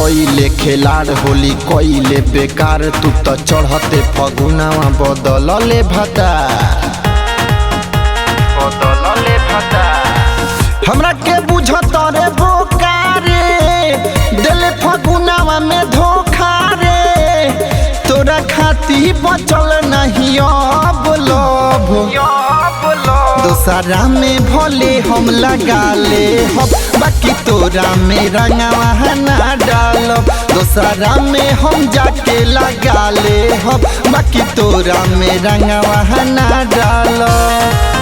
कोइले खेलाड़ होली कोइले बेकार तू तो चढ़ते फगुनावा बदलले भाता हमरा के बुझत रे बोकारे दिल फगुनावा में धोखा रे तोरा खाती बचल नहीं अब लोभ दोसरा में भले हम लगा ले हम बाकी तोरा में रंगवा ना डालब दोसरा में हम जाके लगा ले हम बाकी तोरा में रंगवा ना डालब।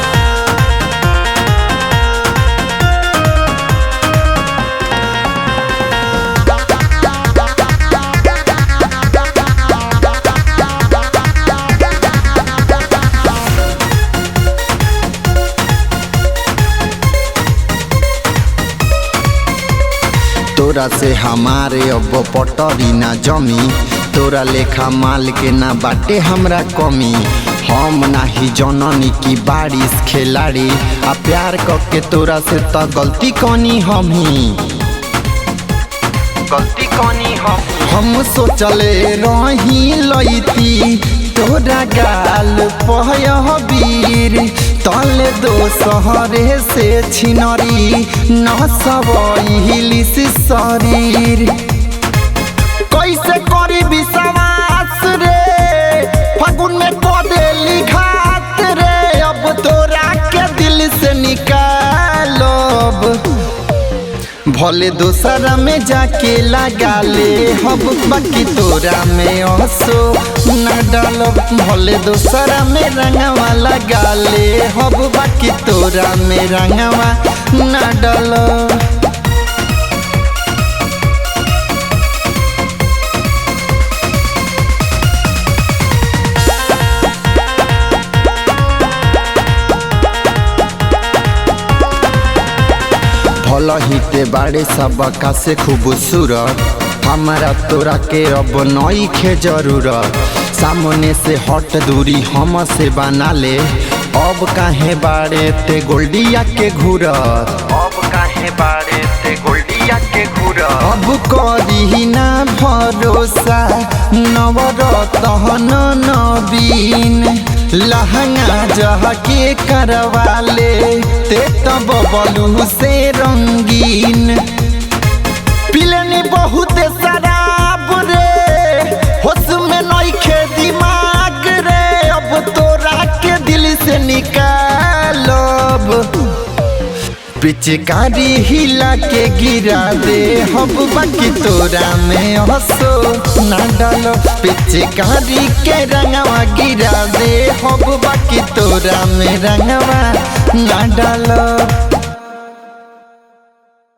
तोरा से हमारे अब पटरी ना जमी तोरा लेखा माल के ना बाटे हमरा कमी हम नाही जननी की बारिश खिलाड़ी आ प्यार करके तोरा से तो गलती कनी हम सोचले रही लईती तोरा गाल पहबीर तले दो शहरे से छिनरी न सबइलिस शरीर कैसे करी विश्वास रे फगुन में कदेली घात रे अब तोरा के दिल से निकालब भले दोसरा में जाके लगा ले हम बाकी तोरा में असो ना डालब भले दोसरा में रंगवा लगा ले हम बाकी तोरा में रंगवा ना डालब। हिते बाड़े सबका से खूबसूरत हमारा तोरा के अब नई खे जरूरत सामने से हट दूरी हम से बना ले अब काहे बाड़े ते गोल्डिया के घूरत अब करी ना भरोसा नवरतन नवीन लहंगा जह के करवा ले ते तब बलू से रंगीन पिलनी बहुत शराब रे होश में नइखे दिमाग रे अब तोरा के दिल से निकालब पिचकारी हिला के गिरा दे हम बाकी तोरा में हंसो ना डालो पिचकारी के रंगवा गिरा दे हम बाकी तोरा में रंगवा ना डालो।